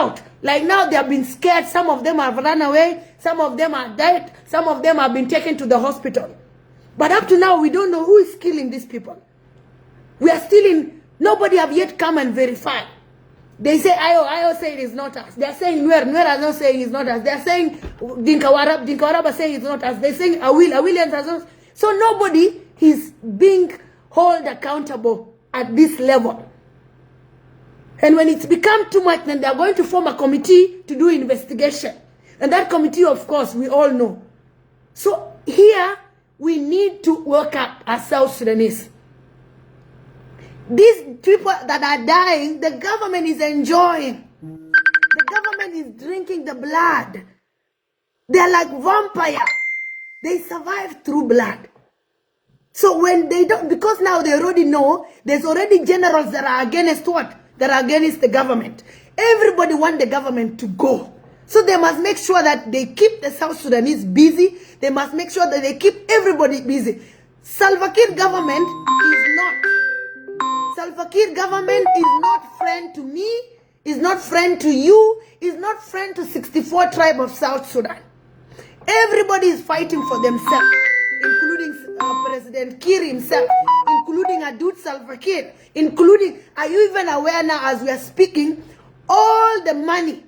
out. Like now they have been scared. Some of them have run away. Some of them are dead. Some of them have been taken to the hospital. But up to now, we don't know who is killing these people. We are still in, nobody have yet come and verify. They say, Ayo say it is not us. They are saying, Nuer are not saying it's not us. They are saying, Dinka Warab are saying it's not us. They are saying, Awilians are not. So nobody is being held accountable at this level. And when it's become too much, then they are going to form a committee to do investigation. And that committee, of course, we all know. So here, we need to work up as South Sudanese. These people that are dying, the government is enjoying. The government is drinking the blood. They're like vampires. They survive through blood. So when they don't, because now they already know, there's already generals that are against what? That are against the government. Everybody wants the government to go. So they must make sure that they keep the South Sudanese busy. They must make sure that they keep everybody busy. Salva Kiir government is not. Salva Kiir government is not friend to me, is not friend to you, is not friend to 64 tribe of South Sudan. Everybody is fighting for themselves, including President Kiir himself, including Adut Salva Kiir, including, are you even aware now as we are speaking, all the money,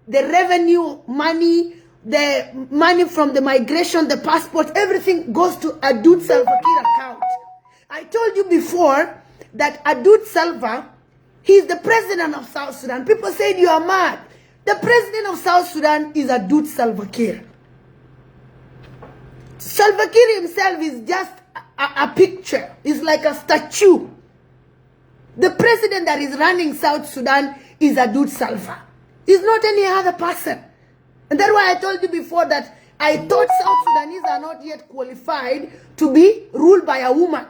the revenue money, the money from the migration, the passport, everything goes to Adut Salva Kiir account. I told you before that Adut Salva, he's the president of South Sudan. People said you are mad. The president of South Sudan is Adut Salva Kiir. Salva Kiir himself is just a picture. It's like a statue. The president that is running South Sudan is Adut Salva. He's not any other person. And that's why I told you before that I thought South Sudanese are not yet qualified to be ruled by a woman.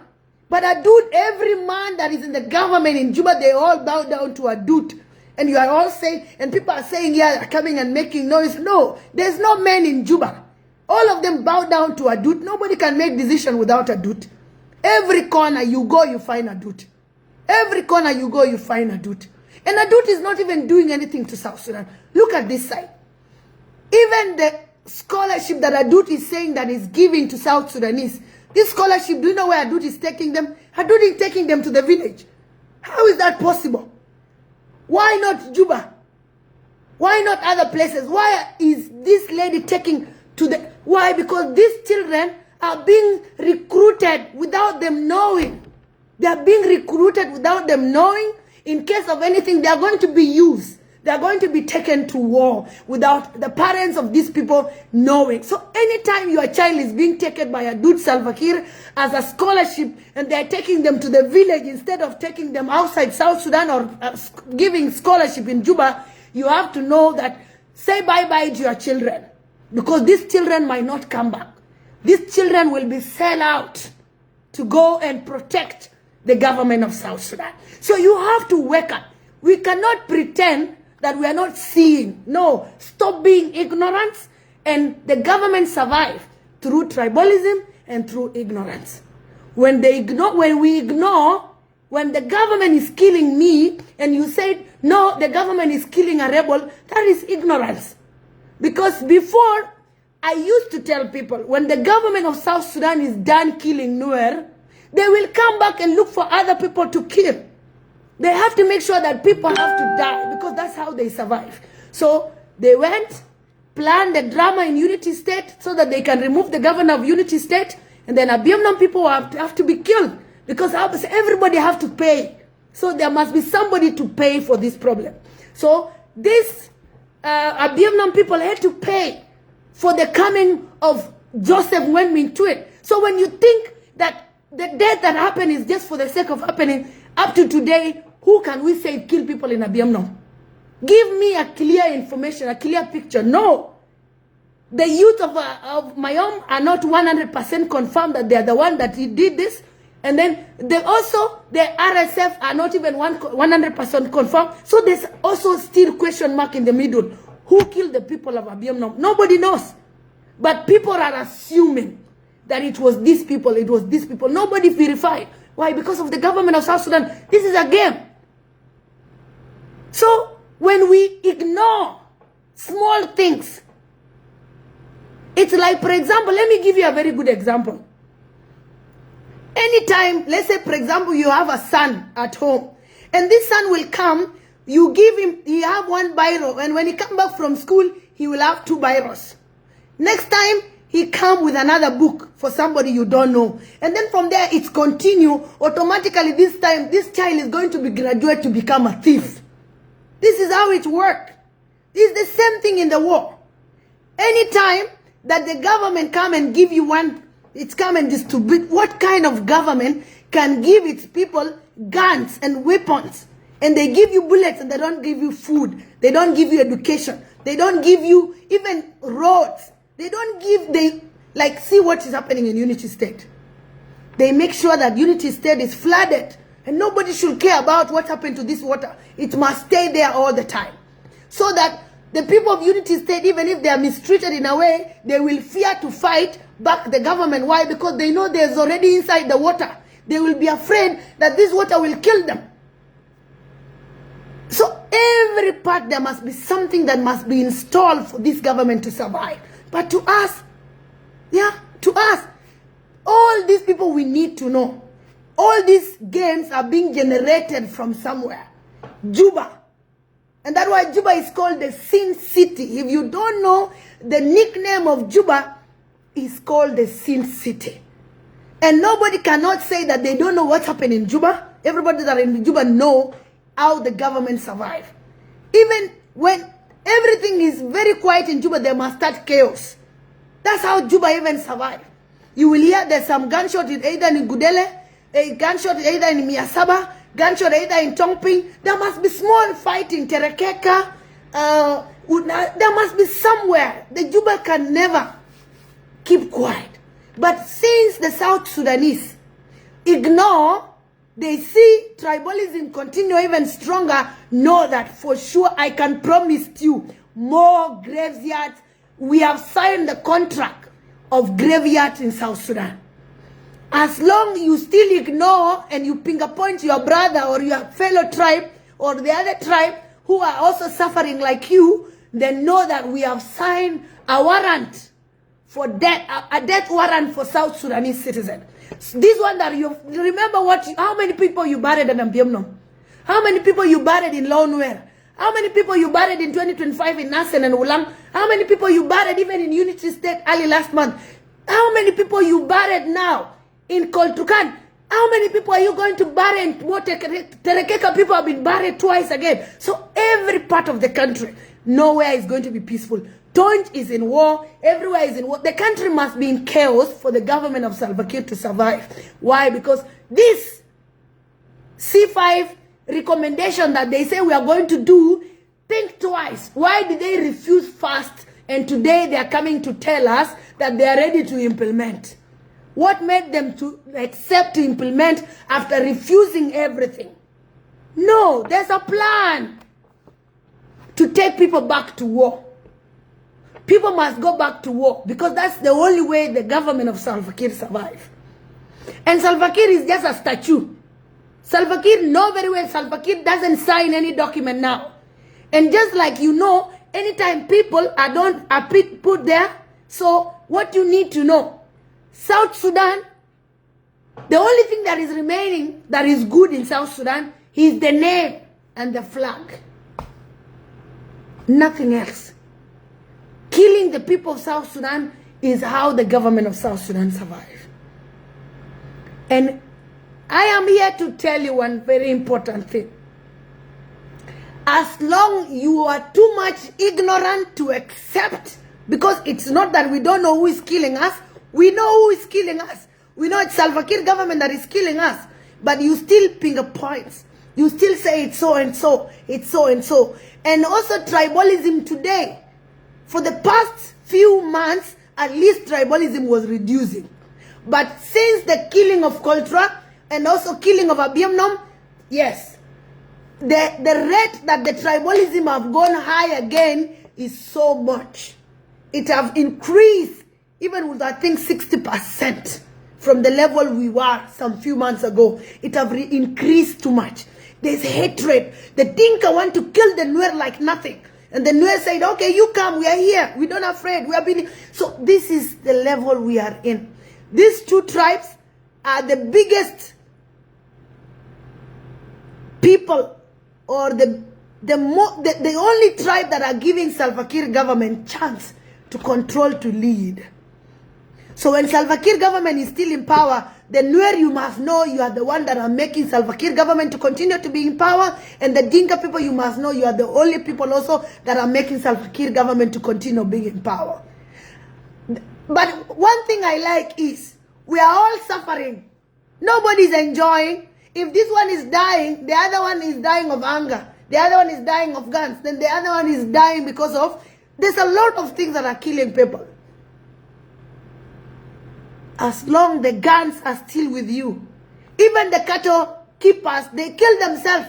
But Adut, every man that is in the government in Juba, they all bow down to Adut. And you are all saying, and people are saying, yeah, coming and making noise. No, there's no men in Juba. All of them bow down to Adut. Nobody can make decision without Adut. Every corner you go, you find Adut. Every corner you go, you find Adut. And Adut is not even doing anything to South Sudan. Look at this side. Even the scholarship that Adut is saying that is giving to South Sudanese, this scholarship, do you know where Adut is taking them? Adut is taking them to the village. How is that possible? Why not Juba? Why not other places? Why is this lady taking to the... Why? Because these children are being recruited without them knowing. They are being recruited without them knowing. In case of anything, they are going to be used. They are going to be taken to war without the parents of these people knowing. So anytime your child is being taken by Adut Salva Kiir as a scholarship and they are taking them to the village instead of taking them outside South Sudan or giving scholarship in Juba, you have to know that say bye-bye to your children. Because these children might not come back. These children will be sent out to go and protect the government of South Sudan. So you have to wake up. We cannot pretend that we are not seeing. No, stop being ignorant. And the government survive through tribalism and through ignorance. When we ignore, when the government is killing me and you say, no, the government is killing a rebel, that is ignorance. Because before, I used to tell people, when the government of South Sudan is done killing Nuer, they will come back and look for other people to kill. They have to make sure that people have to die because that's how they survive. So they went, planned the drama in Unity State so that they can remove the governor of Unity State, and then Abiamnam people have to be killed because everybody have to pay. So there must be somebody to pay for this problem. So this Abiamnam people had to pay for the coming of Joseph Ngwen Mintuit. So when you think that the death that happened is just for the sake of happening, up to today, who can we say kill people in Abiamnam? Give me a clear information, a clear picture. No. The youth of Mayom are not 100% confirmed that they are the one that did this. And then the RSF are not even 100% confirmed. So there's also still question mark in the middle. Who killed the people of Abiamnam? Nobody knows. But people are assuming that it was these people, it was these people. Nobody verified. Why? Because of the government of South Sudan. This is a game. So when we ignore small things. It's like, for example, let me give you a very good example. Anytime, let's say, for example, you have a son at home, and this son will come, you give him, he have one biro, and when he come back from school, he will have 2 biros. Next time, he come with another book for somebody you don't know. And then from there, it's continue. Automatically, this time, this child is going to be graduate to become a thief. This is how it works. It's the same thing in the war. Anytime that the government come and give you one, it's come and distribute. What kind of government can give its people guns and weapons, and they give you bullets and they don't give you food, they don't give you education, they don't give you even roads, they don't give, like, see what is happening in Unity State. They make sure that Unity State is flooded, and nobody should care about what happened to this water. It must stay there all the time, so that the people of Unity State, even if they are mistreated in a way, they will fear to fight back the government. Why? Because they know there's already inside the water. They will be afraid that this water will kill them. So every part, there must be something that must be installed for this government to survive. But to us, to us, all these people, we need to know, all these games are being generated from somewhere. Juba. And that's why Juba is called the Sin City. If you don't know, the nickname of Juba is called the Sin City. And nobody cannot say that they don't know what's happened in Juba. Everybody that are in Juba know how the government survive. Even when everything is very quiet in Juba, they must start chaos. That's how Juba even survive. You will hear there's some gunshot either in Gudele, a gunshot either in Miasaba, gunshot either in Tongping. There must be small fight in Terekeka. There must be somewhere. The Juba can never keep quiet. But since the South Sudanese ignore, they see tribalism continue even stronger, know that for sure I can promise you more graveyards. We have signed the contract of graveyards in South Sudan. As long you still ignore and you finger point your brother or your fellow tribe or the other tribe who are also suffering like you, then know that we have signed a warrant for death, a death warrant for South Sudanese citizens. This one that you remember how many people you buried in Ambiemno? How many people you buried in Lawnware? How many people you buried in 2025 in Nasen and Ulang? How many people you buried even in Unity State early last month? How many people you buried now in Koltukan? How many people are you going to bury in Terekeka? People have been buried twice again. So every part of the country, nowhere is going to be peaceful. Tonj is in war. Everywhere is in war. The country must be in chaos for the government of Salva Kiir to survive. Why? Because this C5 recommendation that they say we are going to do, think twice. Why did they refuse first? And today they are coming to tell us that they are ready to implement. What made them to accept to implement after refusing everything? No, there's a plan to take people back to war. People must go back to war because that's the only way the government of Salva Kiir survives. And Salva Kiir is just a statue. Salva Kiir know very well Salva Kiir doesn't sign any document now. And just like you know, anytime people are put there, so what you need to know, South Sudan, the only thing that is remaining that is good in South Sudan is the name and the flag. Nothing else. Killing the people of South Sudan is how the government of South Sudan survives. And I am here to tell you one very important thing. As long you are too much ignorant to accept, because it's not that we don't know who is killing us, we know who is killing us. We know it's Salva Kiir government that is killing us, but you still finger points. You still say it's so and so, it's so and so. And also tribalism today. For the past few months, at least tribalism was reducing. But since the killing of Koltra and also killing of Abiemnom, yes, the rate that the tribalism have gone high again is so much. It have increased even with, I think, 60% from the level we were some few months ago. It have increased too much. There's hatred. The Dinka want to kill the Nuer like nothing. And the Nuer said, okay, you come, we are here. We don't afraid. We have been. So this is the level we are in. These two tribes are the biggest people, or the only tribe that are giving Salva Kiir government chance to control, to lead. So when Salva Kiir government is still in power, the Nuer, you must know you are the one that are making Salva Kiir government to continue to be in power. And the Dinka people, you must know you are the only people also that are making Salva Kiir government to continue being in power. But one thing I like is, we are all suffering. Nobody's enjoying. If this one is dying, the other one is dying of anger. The other one is dying of guns. Then the other one is dying because of... There's a lot of things that are killing people. As long the guns are still with you. Even the cattle keepers, they kill themselves.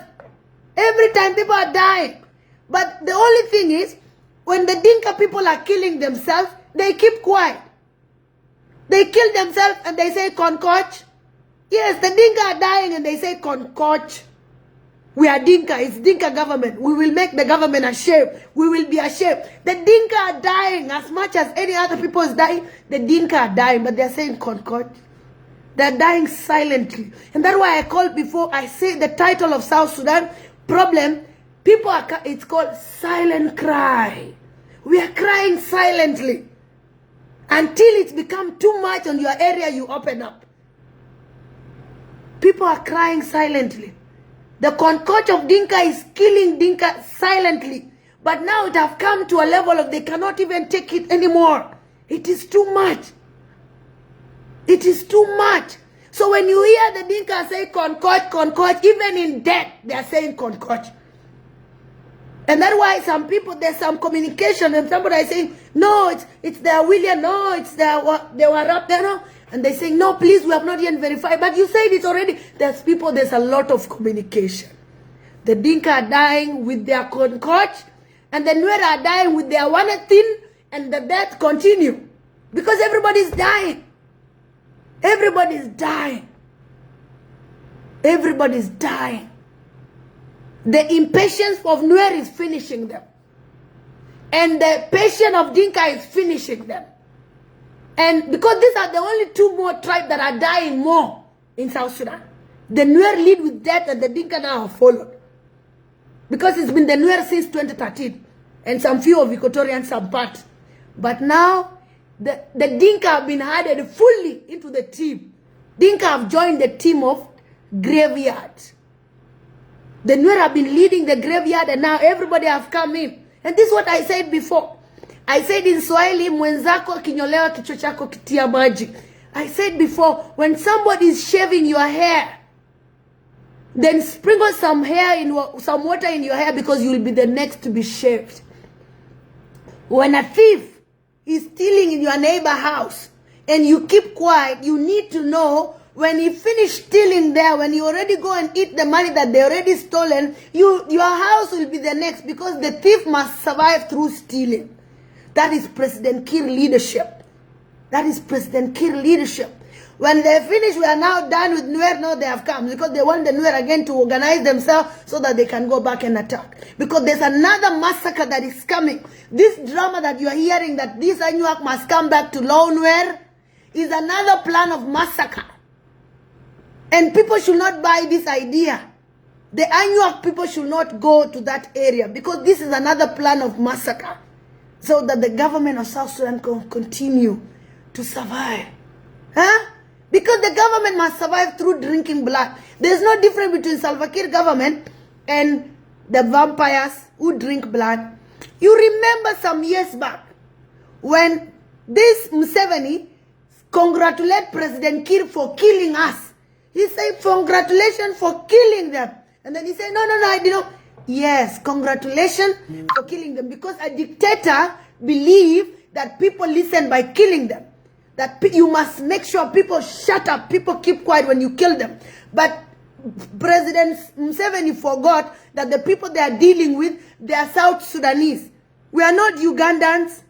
Every time people are dying. But the only thing is, when the Dinka people are killing themselves, they keep quiet. They kill themselves and they say concoch. Yes, the Dinka are dying and they say concoch. We are Dinka. It's Dinka government. We will make the government ashamed. We will be ashamed. The Dinka are dying as much as any other people is dying. The Dinka are dying, but they're saying concord. They're dying silently. And that's why I called before, I say the title of South Sudan problem, people are, it's called silent cry. We are crying silently. Until it's become too much on your area, you open up. People are crying silently. The concoch of Dinka is killing Dinka silently. But now it have come to a level of they cannot even take it anymore. It is too much. It is too much. So when you hear the Dinka say concoch, concoch, even in death, they are saying concoch. And that's why some people, there's some communication and somebody is saying, no, it's their William, no, it's their, they were up there, no. And they say, no, please, we have not yet verified. But you said it already. There's people, there's a lot of communication. The Dinka are dying with their concoch, and the Nuer are dying with their Wanatin, and the death continue. Because everybody's dying. Everybody's dying. Everybody's dying. The impatience of Nuer is finishing them. And the patience of Dinka is finishing them. And because these are the only two more tribes that are dying more in South Sudan. The Nuer lead with death and the Dinka now have followed. Because it's been the Nuer since 2013. And some few of Equatorians, some part. But now, the Dinka have been added fully into the team. Dinka have joined the team of graveyard. The Nuer have been leading the graveyard and now everybody have come in. And this is what I said before. I said in Swahili, mwenzako kinyolewa kichwa chako kitia maji. I said before, when somebody is shaving your hair, then sprinkle some water in your hair because you will be the next to be shaved. When a thief is stealing in your neighbor's house and you keep quiet, you need to know when he finished stealing there, when you already go and eat the money that they already stolen, your house will be the next because the thief must survive through stealing. That is President Kiir leadership. That is President Kiir leadership. When they finish, we are now done with Nuer. No, they have come because they want the Nuer again to organize themselves so that they can go back and attack. Because there's another massacre that is coming. This drama that you are hearing that this Anuak must come back to Low Nuer is another plan of massacre. And people should not buy this idea. The Anuak people should not go to that area because this is another plan of massacre. So that the government of South Sudan can continue to survive. Huh? Because the government must survive through drinking blood. There's no difference between Salva Kiir government and the vampires who drink blood. You remember some years back when this Museveni congratulated President Kiir for killing us. He said, congratulations for killing them. And then he said, no, I didn't. Yes, congratulations for killing them. Because a dictator believes that people listen by killing them. That you must make sure people shut up, people keep quiet when you kill them. But President Museveni forgot that the people they are dealing with, they are South Sudanese. We are not Ugandans.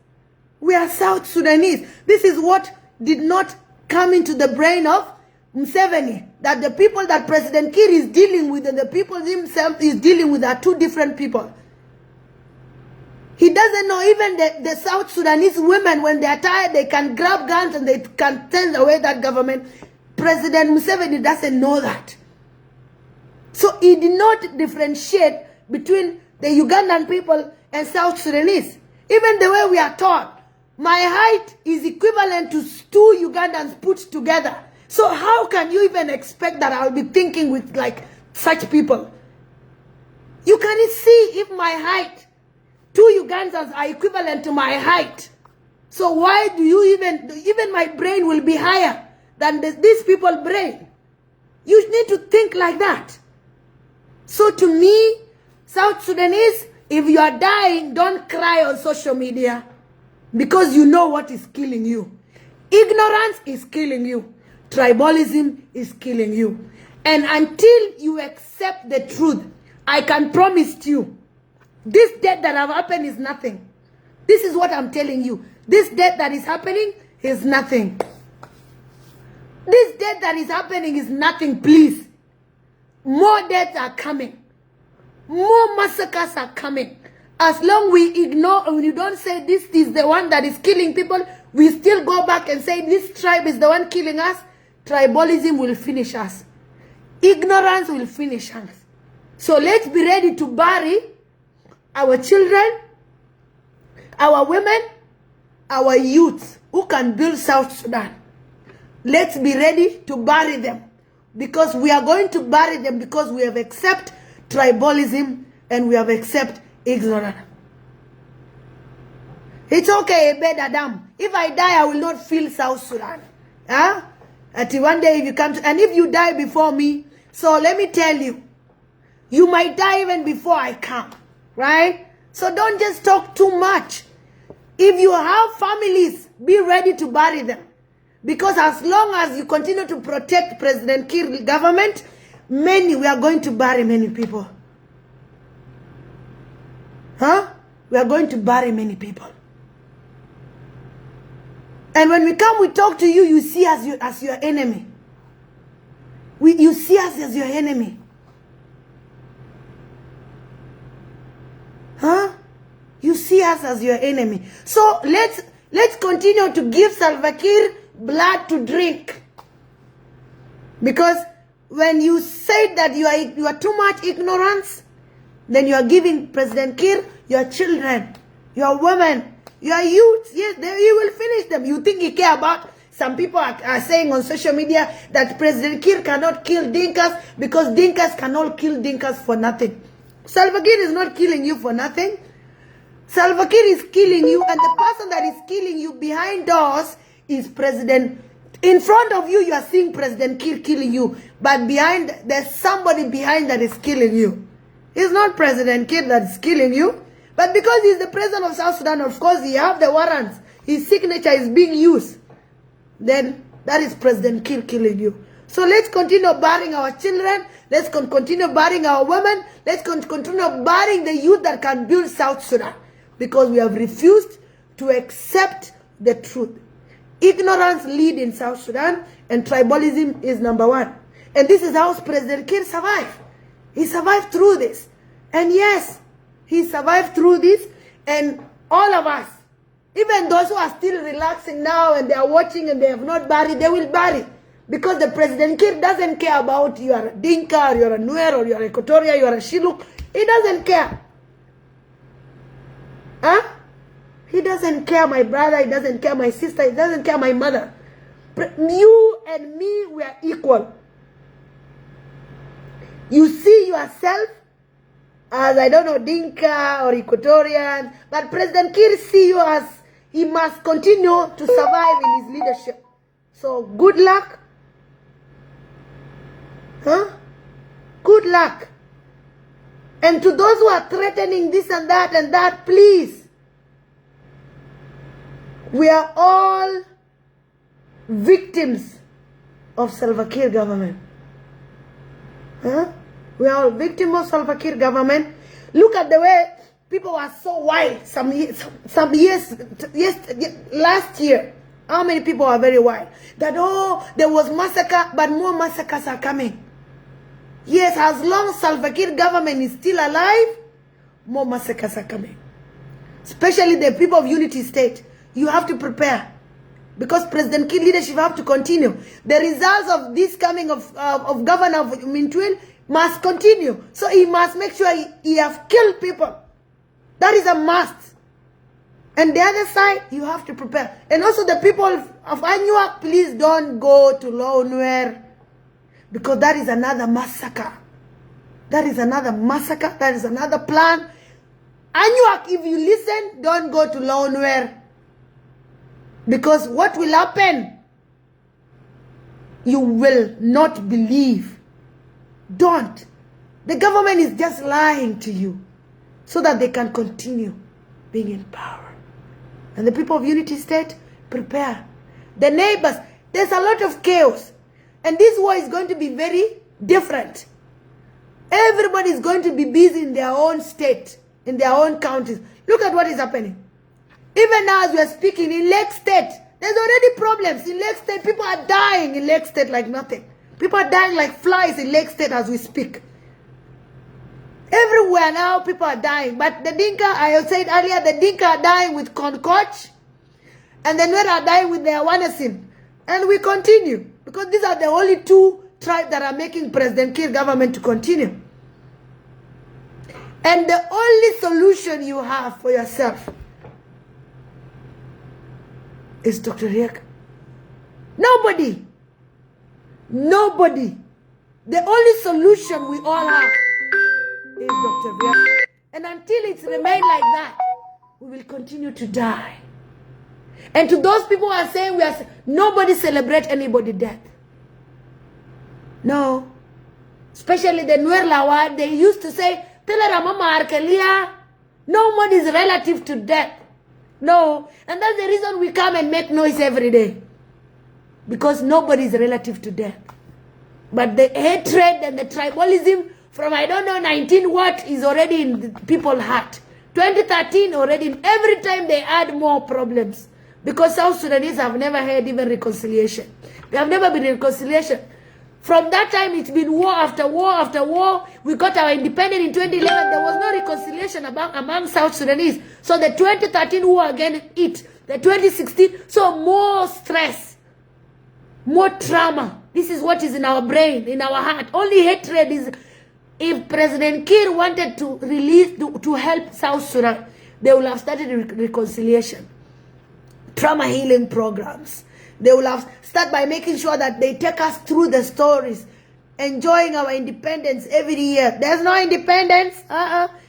We are South Sudanese. This is what did not come into the brain of Museveni. that the people that President Kiir is dealing with and the people himself is dealing with are two different people. He doesn't know even the South Sudanese women, when they are tired, they can grab guns and they can send away that government. President Museveni doesn't know that. So he did not differentiate between the Ugandan people and South Sudanese. Even the way we are taught, my height is equivalent to 2 Ugandans put together. So how can you even expect that I'll be thinking with like such people? You can see if my height, 2 Ugandans are equivalent to my height. So why do you even my brain will be higher than these people's brain? You need to think like that. So to me, South Sudanese, if you are dying, don't cry on social media because you know what is killing you. Ignorance is killing you. Tribalism is killing you. And until you accept the truth, I can promise you, this death that have happened is nothing. This is what I'm telling you. This death that is happening is nothing. This death that is happening is nothing, please. More deaths are coming. More massacres are coming. As long we ignore and you don't say this is the one that is killing people, we still go back and say this tribe is the one killing us. Tribalism will finish us. Ignorance will finish us. So let's be ready to bury our children, our women, our youth who can build South Sudan. Let's be ready to bury them. Because we are going to bury them because we have accepted tribalism and we have accepted ignorance. It's okay, bed Adam. If I die, I will not feel South Sudan. Huh? Until one day if you come to, and if you die before me, so let me tell you, you might die even before I come, right? So don't just talk too much. If you have families, be ready to bury them. Because as long as you continue to protect President Kiir's government, we are going to bury many people. Huh? We are going to bury many people. And when we come, we talk to you, you see us as your enemy. You see us as your enemy. Huh? You see us as your enemy. So let's continue to give Salva Kiir blood to drink. Because when you say that you are too much ignorance, then you are giving President Kiir your children, your women, your youth. Yes, he will finish them. You think he care about? Some people are saying on social media that President Kiir cannot kill Dinkas because Dinkas cannot kill Dinkas for nothing. Salva Kiir is not killing you for nothing. Salva Kiir is killing you, and the person that is killing you behind doors is President. In front of you, you are seeing President Kiir killing you, but behind, there's somebody behind that is killing you. It's not President Kiir that is killing you, but because he's the president of South Sudan, of course, he have the warrants. His signature is being used. Then that is President Kiir killing you. So let's continue burying our children. Let's continue burying our women. Let's continue burying the youth that can build South Sudan. Because we have refused to accept the truth. Ignorance leads in South Sudan, and tribalism is #1. And this is how President Kiir survived. He survived through this. And yes, he survived through this. And all of us, even those who are still relaxing now and they are watching and they have not buried, they will bury. Because the President Kiir doesn't care about you are a Dinka or you are a Nuer or you are a Equatoria, you are a Shiluk. He doesn't care. Huh? He doesn't care my brother, he doesn't care my sister, he doesn't care my mother. You and me, we are equal. You see yourself as, I don't know, Dinka or Equatorian, but President Kiir see you as he must continue to survive in his leadership. So good luck. Huh? Good luck. And to those who are threatening this and that, please. We are all victims of Salva Kiir government. Huh? We are all victims of Salva Kiir government. Look at the way people are so wild. Some years, last year, How many people are very wild? That, oh, there was massacre, but more massacres are coming. Yes, as long as Salva Kiir government is still alive, more massacres are coming. Especially the people of Unity State. You have to prepare. Because President Kiir leadership have to continue. The results of this coming of Governor of Mintwil must continue. So he must make sure he have killed people. That is a must. And the other side, you have to prepare. And also the people of Anuak, please don't go to Lawnware. Because that is another massacre. That is another massacre. That is another plan. Anuak, if you listen, don't go to Lawnware. Because what will happen? You will not believe. Don't. The government is just lying to you so that they can continue being in power. And the people of Unity State, prepare. The neighbors, there's a lot of chaos. And this war is going to be very different. Everybody is going to be busy in their own state, in their own counties. Look at what is happening. Even now as we are speaking, in Lake State, there's already problems. In Lake State, people are dying in Lake State like nothing. People are dying like flies in Lake State as we speak. Everywhere now, people are dying. But the Dinka, I said earlier, the Dinka are dying with Concoch. And the Nuer are dying with their Wanasim. And we continue. Because these are the only two tribes that are making President Kiir government to continue. And the only solution you have for yourself is Dr. Riek. Nobody. Nobody. The only solution we all have is Dr. Riek. And until it's remained like that, we will continue to die. And to those people who are saying nobody celebrate anybody's death. No. Especially the Nuer Lawa, they used to say, no one is relative to death. No. And that's the reason we come and make noise every day. Because nobody is relative to death. But the hatred and the tribalism from, I don't know, 19 what is already in the people's heart. 2013 already, every time they add more problems. Because South Sudanese have never had even reconciliation. They have never been in reconciliation. From that time, it's been war after war after war. We got our independence in 2011. There was no reconciliation among South Sudanese. So the 2013 war again, the 2016, so more stress, more trauma. This is what is in our brain, in our heart. Only hatred is, if President Kiir wanted to release, to help South Sudan, they will have started reconciliation. Trauma healing programs. They will have start by making sure that they take us through the stories, enjoying our independence every year. There's no independence,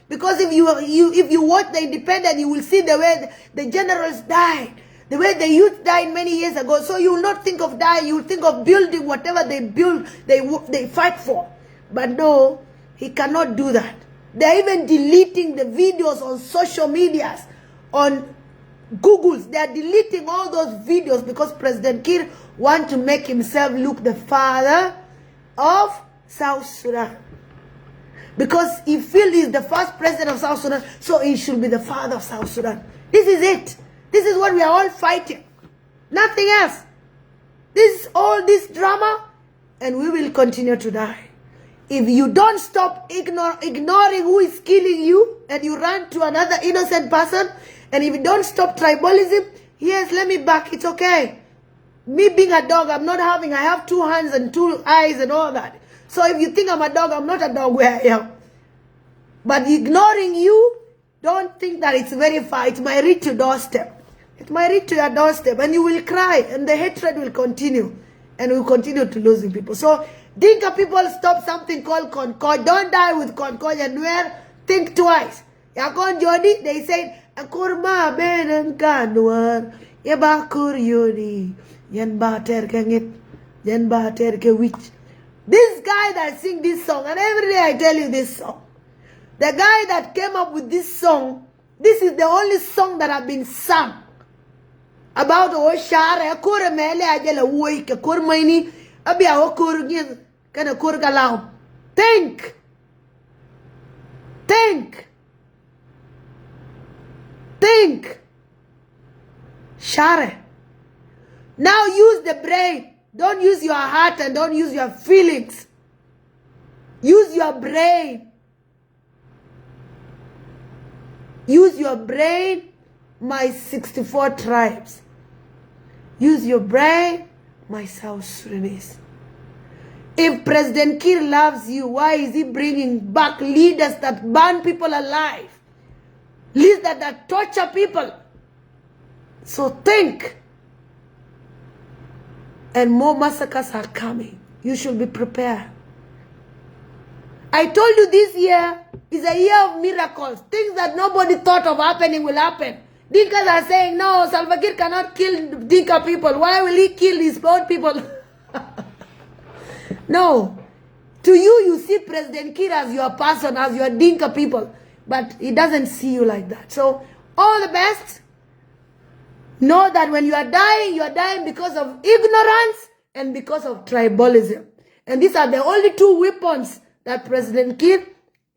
because if you watch the independence, you will see the way the generals died, the way the youth died many years ago. So you will not think of dying. You will think of building whatever they build, they fight for. But no, he cannot do that. They're even deleting the videos on social medias, on Googles. They are deleting all those videos because President Kiir wants to make himself look the father of South Sudan. Because he feels he's the first president of South Sudan, so he should be the father of South Sudan. This is it. This is what we are all fighting. Nothing else. This is all this drama, and we will continue to die. If you don't stop ignoring who is killing you, and you run to another innocent person, and if you don't stop tribalism, yes, let me back, it's okay. Me being a dog, I have 2 hands and 2 eyes and all that. So if you think I'm a dog, I'm not a dog where I am. But ignoring you, don't think that it's very far. It might reach your doorstep. It might reach to your doorstep, and you will cry, and the hatred will continue, and we'll continue to losing people. So Dinka people, stop something called Concord. Don't die with Concord and Nuer. Think twice. Yakon Jodi, they said, Akurma benen kanwar, Yabakur Yodi, Yan Bater Kangit, Yan Bater Kewich. This guy that sing this song, and every day I tell you this song, the guy that came up with this song, this is the only song that have been sung about Oshare, Akura Mele, Ajala Woik, Akurmaini, Abia Okur, Kana Kurgalau. Think. Share. Now use the brain. Don't use your heart and don't use your feelings. Use your brain. Use your brain, my 64 tribes. Use your brain, my South Sudanese. If President Kiir loves you, why is he bringing back leaders that burn people alive? Leaders that torture people? So think. And more massacres are coming. You should be prepared. I told you this year is a year of miracles. Things that nobody thought of happening will happen. Dinkas are saying, no, Salva Kiir cannot kill Dinka people. Why will he kill his own people? No. To you, you see President Kiir as your person, as your Dinka people. But he doesn't see you like that. So, all the best. Know that when you are dying because of ignorance and because of tribalism. And these are the only two weapons that President Kiir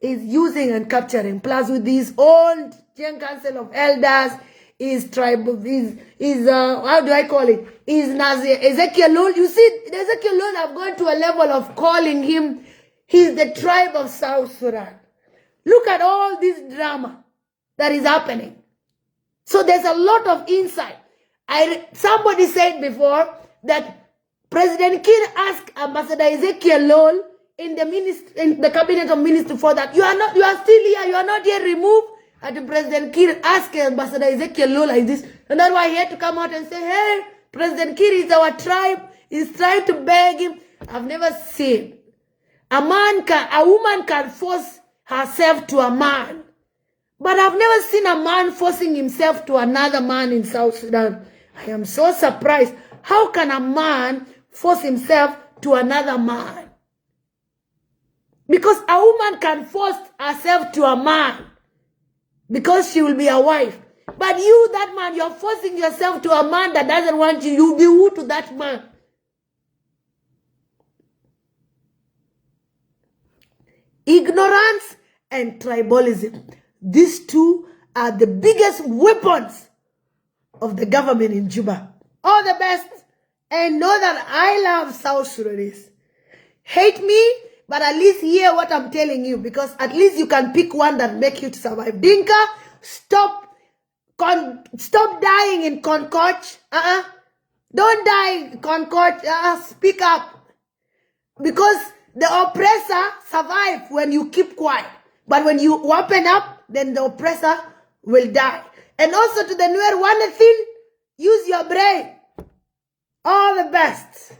is using and capturing. Plus with his own Gen Council of Elders, his tribal, how do I call it? His Nazi, Ezekiel Lul. You see, Ezekiel Lul have gone to a level of calling him, he's the tribe of South Sudan. Look at all this drama that is happening. So there's a lot of insight. Somebody said before that President Kiir asked Ambassador Ezekiel Lul in the cabinet of ministers for that. You are still here, you are not yet removed. And President Kiir asked Ambassador Ezekiel Lul like this. And that's why he had to come out and say, hey, President Kiir is our tribe. He's trying to beg him. I've never seen a woman can force herself to a man. But I've never seen a man forcing himself to another man in South Sudan. I am so surprised. How can a man force himself to another man? Because a woman can force herself to a man because she will be a wife. But you, that man, you're forcing yourself to a man that doesn't want you. You'll be who to that man? Ignorance and tribalism. These two are the biggest weapons of the government in Juba. All the best. And know that I love South Sudanese. Hate me, but at least hear what I'm telling you. Because at least you can pick one that make you to survive. Dinka, stop dying in Concord. Don't die in Concord. Speak up. Because the oppressor survives when you keep quiet. But when you open up, then the oppressor will die. And also to the Nuer, one thing, use your brain. All the best.